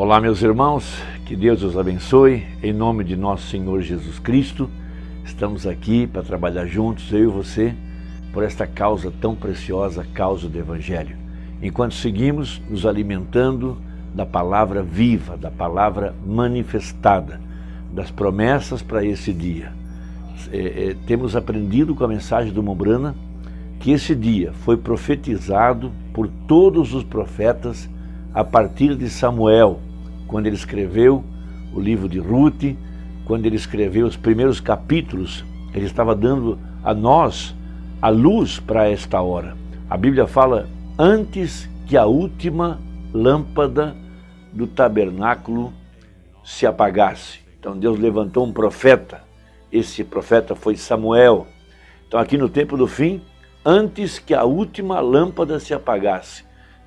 Olá, meus irmãos, que Deus os abençoe, em nome de nosso Senhor Jesus Cristo. Estamos aqui para trabalhar juntos, eu e você, por esta causa tão preciosa, a causa do Evangelho. Enquanto seguimos nos alimentando da palavra viva, da palavra manifestada, das promessas para esse dia. Temos aprendido com a mensagem do Mombrana que esse dia foi profetizado por todos os profetas a partir de Samuel, quando ele escreveu o livro de Ruth, quando ele escreveu os primeiros capítulos, ele estava dando a nós a luz para esta hora. A Bíblia fala, antes que a última lâmpada do tabernáculo se apagasse. Então Deus levantou um profeta, esse profeta foi Samuel. Então aqui no tempo do fim, antes que a última lâmpada se apagasse,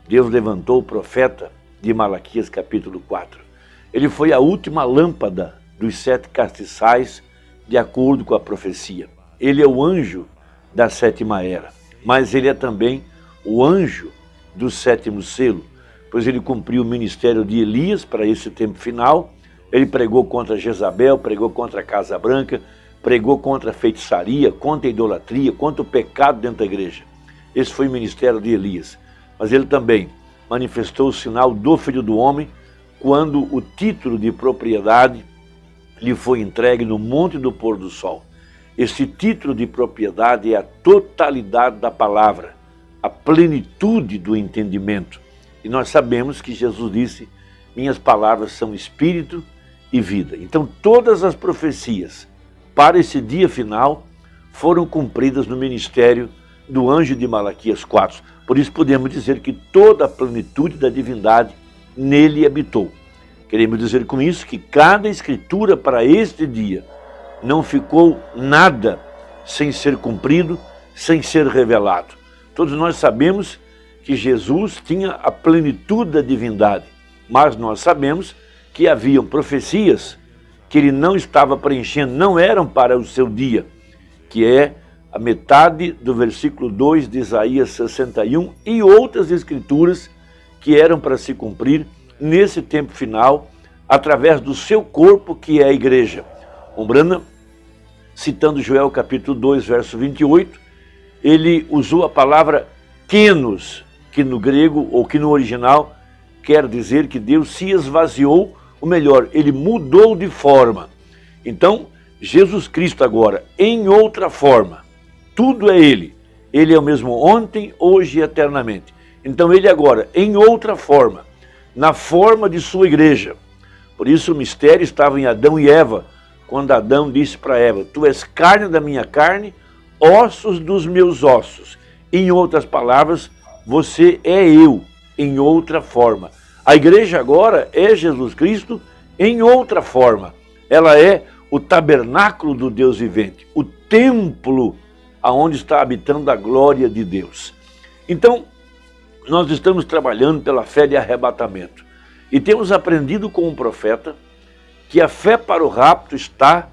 Deus levantou o profeta de Malaquias capítulo 4. Ele foi a última lâmpada dos 7 castiçais, de acordo com a profecia. Ele é o anjo da 7ª era, mas ele é também o anjo do 7º selo, pois ele cumpriu o ministério de Elias para esse tempo final. Ele pregou contra Jezabel, pregou contra a Casa Branca, pregou contra a feitiçaria, contra a idolatria, contra o pecado dentro da igreja. Esse foi o ministério de Elias. Mas ele também manifestou o sinal do Filho do Homem quando o título de propriedade lhe foi entregue no Monte do Pôr do Sol. Esse título de propriedade é a totalidade da palavra, a plenitude do entendimento. E nós sabemos que Jesus disse, minhas palavras são espírito e vida. Então todas as profecias para esse dia final foram cumpridas no ministério do anjo de Malaquias 4. Por isso podemos dizer que toda a plenitude da divindade nele habitou. Queremos dizer com isso que cada escritura para este dia não ficou nada sem ser cumprido, sem ser revelado. Todos nós sabemos que Jesus tinha a plenitude da divindade, mas nós sabemos que haviam profecias que ele não estava preenchendo, não eram para o seu dia, que é a metade do versículo 2 de Isaías 61 e outras escrituras que eram para se cumprir nesse tempo final, através do seu corpo, que é a igreja. Mombrana, citando Joel capítulo 2, verso 28, ele usou a palavra kenos, que no grego, ou que no original, quer dizer que Deus se esvaziou, ou melhor, ele mudou de forma. Então, Jesus Cristo agora, em outra forma, tudo é ele. Ele é o mesmo ontem, hoje e eternamente. Então ele agora, em outra forma, na forma de sua igreja. Por isso o mistério estava em Adão e Eva, quando Adão disse para Eva, tu és carne da minha carne, ossos dos meus ossos. Em outras palavras, você é eu, em outra forma. A igreja agora é Jesus Cristo em outra forma. Ela é o tabernáculo do Deus vivente, o templo aonde está habitando a glória de Deus. Então, nós estamos trabalhando pela fé de arrebatamento. E temos aprendido com um profeta que a fé para o rapto está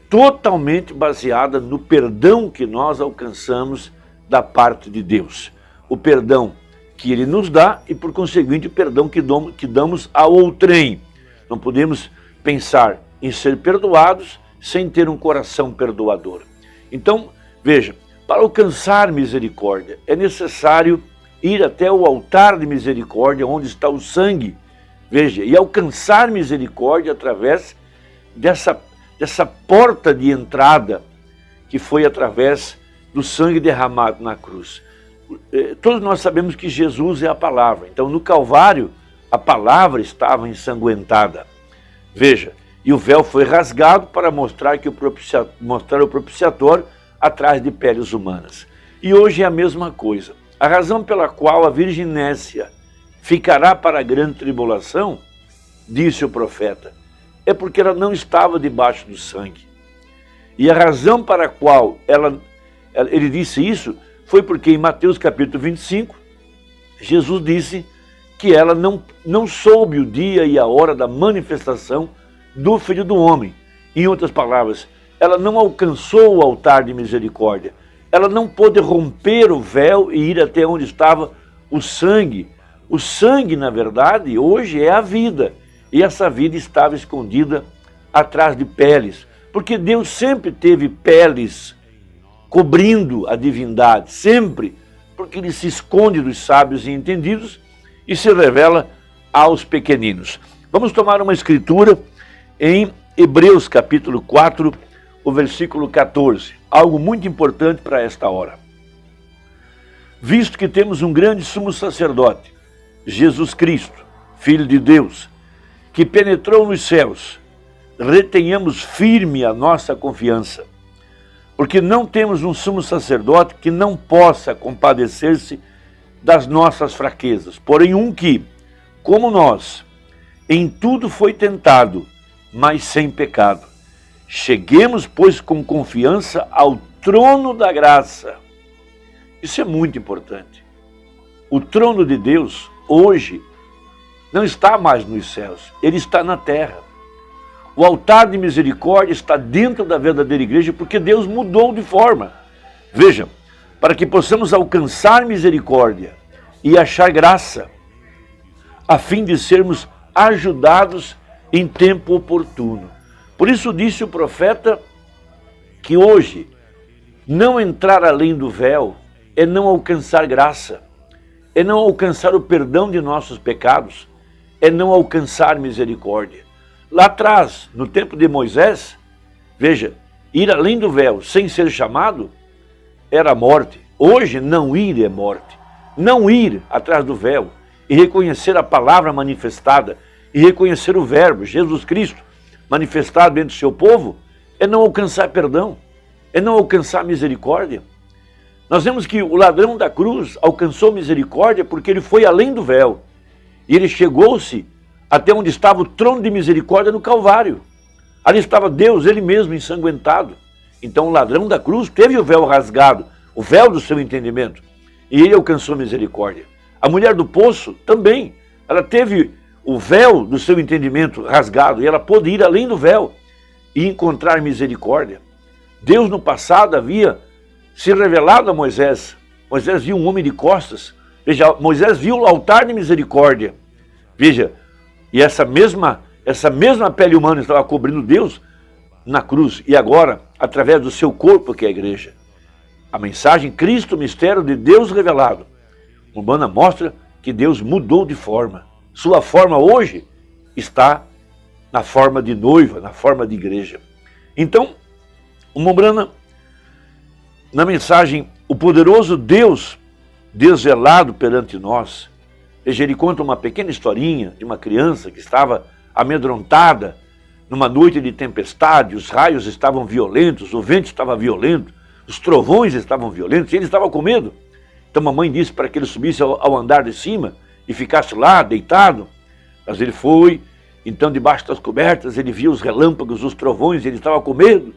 totalmente baseada no perdão que nós alcançamos da parte de Deus. O perdão que ele nos dá e, por conseguinte, o perdão que damos ao outrem. Não podemos pensar em ser perdoados sem ter um coração perdoador. Então, veja, para alcançar misericórdia, é necessário ir até o altar de misericórdia, onde está o sangue, veja, e alcançar misericórdia através dessa porta de entrada, que foi através do sangue derramado na cruz. Todos nós sabemos que Jesus é a palavra, então no Calvário, a palavra estava ensanguentada. Veja, e o véu foi rasgado para mostrar o propiciatório atrás de peles humanas. E hoje é a mesma coisa. A razão pela qual a virginécia ficará para a grande tribulação, disse o profeta, é porque ela não estava debaixo do sangue. E a razão para a qual ele disse isso foi porque em Mateus capítulo 25, Jesus disse que ela não soube o dia e a hora da manifestação do Filho do Homem. Em outras palavras, ela não alcançou o altar de misericórdia. Ela não pôde romper o véu e ir até onde estava o sangue. O sangue, na verdade, hoje é a vida. E essa vida estava escondida atrás de peles, porque Deus sempre teve peles cobrindo a divindade, sempre, porque Ele se esconde dos sábios e entendidos e se revela aos pequeninos. Vamos tomar uma escritura em Hebreus capítulo 4, o versículo 14, algo muito importante para esta hora. Visto que temos um grande sumo sacerdote, Jesus Cristo, Filho de Deus, que penetrou nos céus, retenhamos firme a nossa confiança, porque não temos um sumo sacerdote que não possa compadecer-se das nossas fraquezas, porém um que, como nós, em tudo foi tentado, mas sem pecado. Cheguemos, pois, com confiança ao trono da graça. Isso é muito importante. O trono de Deus, hoje, não está mais nos céus, ele está na terra. O altar de misericórdia está dentro da verdadeira igreja, porque Deus mudou de forma. Vejam, para que possamos alcançar misericórdia e achar graça, a fim de sermos ajudados em tempo oportuno. Por isso disse o profeta que hoje, não entrar além do véu é não alcançar graça, é não alcançar o perdão de nossos pecados, é não alcançar misericórdia. Lá atrás, no tempo de Moisés, veja, ir além do véu sem ser chamado era morte. Hoje, não ir é morte. Não ir atrás do véu e reconhecer a palavra manifestada e reconhecer o verbo, Jesus Cristo, manifestado entre o seu povo, é não alcançar perdão, é não alcançar misericórdia. Nós vemos que o ladrão da cruz alcançou misericórdia porque ele foi além do véu. E ele chegou-se até onde estava o trono de misericórdia no Calvário. Ali estava Deus, Ele mesmo, ensanguentado. Então o ladrão da cruz teve o véu rasgado, o véu do seu entendimento, e ele alcançou misericórdia. A mulher do poço também, ela teve o véu do seu entendimento rasgado, e ela pôde ir além do véu e encontrar misericórdia. Deus no passado havia se revelado a Moisés. Moisés viu um homem de costas. Veja, Moisés viu o altar de misericórdia. Veja, e essa mesma pele humana estava cobrindo Deus na cruz. E agora, através do seu corpo, que é a igreja. A mensagem Cristo, mistério de Deus revelado. Umbanda mostra que Deus mudou de forma. Sua forma hoje está na forma de noiva, na forma de igreja. Então, Umbanda, na mensagem, o poderoso Deus desvelado perante nós. Veja, ele conta uma pequena historinha de uma criança que estava amedrontada numa noite de tempestade, os raios estavam violentos, o vento estava violento, os trovões estavam violentos, e ele estava com medo. Então a mamãe disse para que ele subisse ao andar de cima e ficasse lá, deitado. Mas ele foi, então debaixo das cobertas, ele viu os relâmpagos, os trovões, ele estava com medo.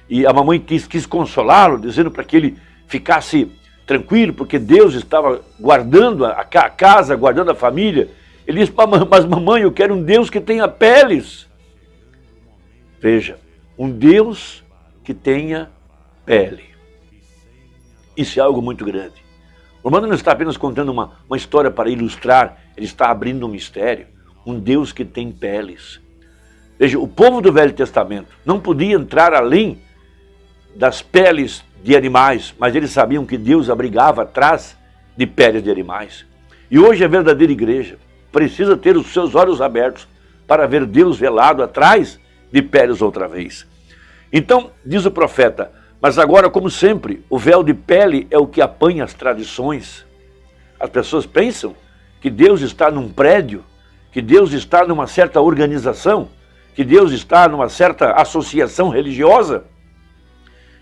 E a mamãe quis consolá-lo, dizendo para que ele ficasse tranquilo, porque Deus estava guardando a casa, guardando a família. Ele disse, mas mamãe, eu quero um Deus que tenha peles. Veja, um Deus que tenha pele. Isso é algo muito grande. O Romano não está apenas contando uma história para ilustrar, ele está abrindo um mistério. Um Deus que tem peles. Veja, o povo do Velho Testamento não podia entrar além das peles de animais, mas eles sabiam que Deus abrigava atrás de peles de animais. E hoje a verdadeira igreja precisa ter os seus olhos abertos para ver Deus velado atrás de peles outra vez. Então, diz o profeta, mas agora, como sempre, o véu de pele é o que apanha as tradições. As pessoas pensam que Deus está num prédio, que Deus está numa certa organização, que Deus está numa certa associação religiosa.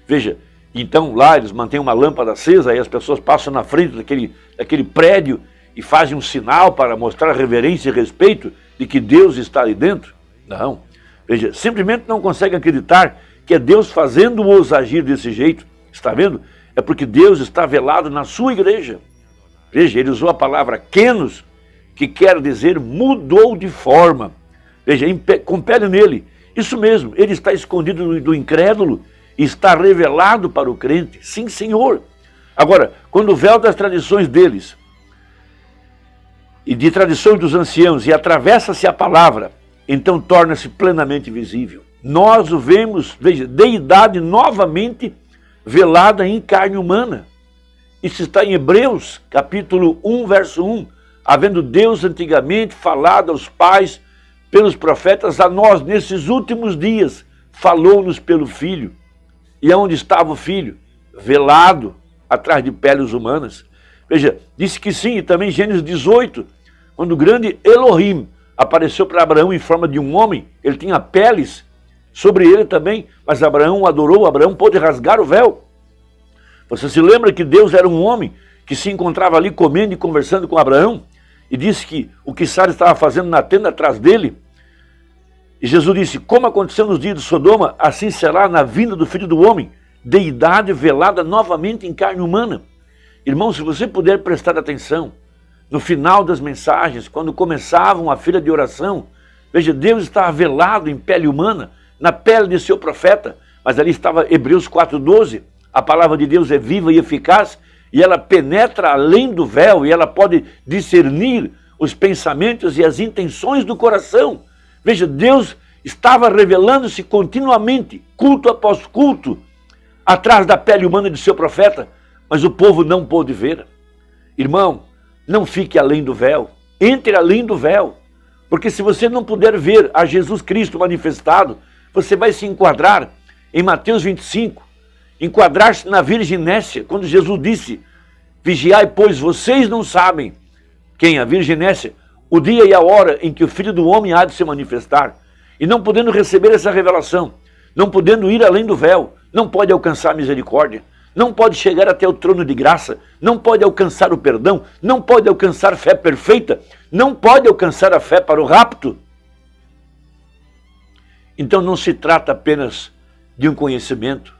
Veja, então lá eles mantêm uma lâmpada acesa, aí as pessoas passam na frente daquele prédio e fazem um sinal para mostrar reverência e respeito de que Deus está ali dentro. Não, veja, simplesmente não conseguem acreditar que é Deus fazendo-os agir desse jeito. Está vendo? É porque Deus está velado na sua igreja. Veja, ele usou a palavra kenos, que quer dizer mudou de forma. Veja, com pele nele. Isso mesmo, ele está escondido do incrédulo e está revelado para o crente. Sim, Senhor. Agora, quando o véu das tradições deles e de tradições dos anciãos e atravessa-se a palavra, então torna-se plenamente visível. Nós o vemos, veja, deidade novamente velada em carne humana. Isso está em Hebreus, capítulo 1, verso 1. Havendo Deus antigamente falado aos pais pelos profetas, a nós, nesses últimos dias, falou-nos pelo Filho. E aonde estava o Filho? Velado, atrás de peles humanas. Veja, disse que sim, e também Gênesis 18, quando o grande Elohim apareceu para Abraão em forma de um homem, ele tinha peles sobre ele também, mas Abraão o adorou, Abraão pôde rasgar o véu. Você se lembra que Deus era um homem que se encontrava ali comendo e conversando com Abraão, e disse que o que Sara estava fazendo na tenda atrás dele. E Jesus disse, como aconteceu nos dias de Sodoma, assim será na vinda do Filho do Homem, deidade velada novamente em carne humana. Irmão, se você puder prestar atenção, no final das mensagens, quando começavam a fila de oração, veja, Deus estava velado em pele humana, na pele de seu profeta, mas ali estava Hebreus 4:12, a palavra de Deus é viva e eficaz, e ela penetra além do véu, e ela pode discernir os pensamentos e as intenções do coração. Veja, Deus estava revelando-se continuamente, culto após culto, atrás da pele humana de seu profeta, mas o povo não pôde ver. Irmão, não fique além do véu, entre além do véu, porque se você não puder ver a Jesus Cristo manifestado, você vai se enquadrar em Mateus 25, enquadrar-se na virginécia, quando Jesus disse, vigiai, pois vocês não sabem, quem? A virginécia, o dia e a hora em que o Filho do Homem há de se manifestar, e não podendo receber essa revelação, não podendo ir além do véu, não pode alcançar a misericórdia, não pode chegar até o trono de graça, não pode alcançar o perdão, não pode alcançar fé perfeita, não pode alcançar a fé para o rapto. Então não se trata apenas de um conhecimento,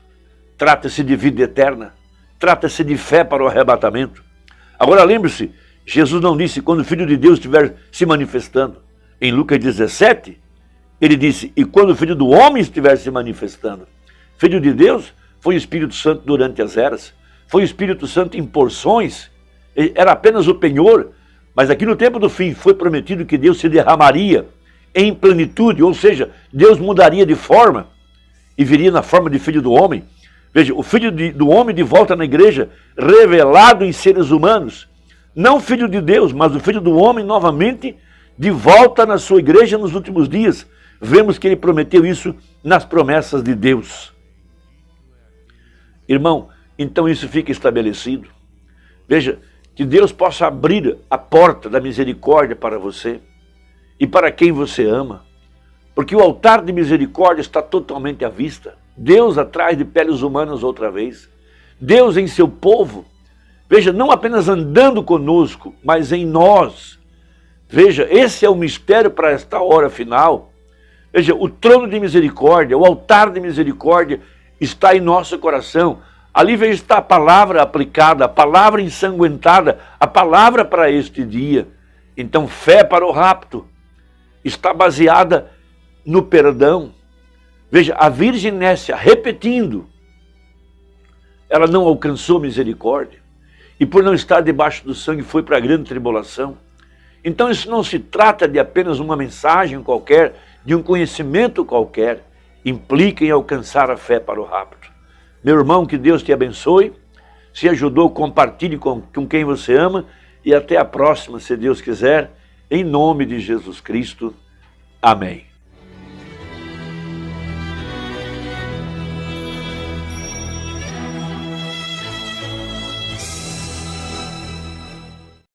trata-se de vida eterna, trata-se de fé para o arrebatamento. Agora lembre-se, Jesus não disse quando o Filho de Deus estiver se manifestando. Em Lucas 17, ele disse, e quando o Filho do Homem estiver se manifestando. Filho de Deus foi o Espírito Santo durante as eras, foi o Espírito Santo em porções, era apenas o penhor, mas aqui no tempo do fim foi prometido que Deus se derramaria em plenitude, ou seja, Deus mudaria de forma e viria na forma de Filho do Homem. Veja, o Filho do Homem de volta na igreja, revelado em seres humanos, não Filho de Deus, mas o Filho do Homem novamente de volta na sua igreja nos últimos dias. Vemos que ele prometeu isso nas promessas de Deus. Irmão, então isso fica estabelecido. Veja, que Deus possa abrir a porta da misericórdia para você e para quem você ama, porque o altar de misericórdia está totalmente à vista. Deus atrás de peles humanas outra vez. Deus em seu povo. Veja, não apenas andando conosco, mas em nós. Veja, esse é o mistério para esta hora final. Veja, o trono de misericórdia, o altar de misericórdia está em nosso coração. Ali veja, está a palavra aplicada, a palavra ensanguentada, a palavra para este dia. Então, fé para o rapto está baseada no perdão. Veja, a virginécia, repetindo, ela não alcançou misericórdia. E por não estar debaixo do sangue, foi para a grande tribulação. Então isso não se trata de apenas uma mensagem qualquer, de um conhecimento qualquer. Implica em alcançar a fé para o rapto. Meu irmão, que Deus te abençoe. Se ajudou, compartilhe com quem você ama. E até a próxima, se Deus quiser, em nome de Jesus Cristo. Amém.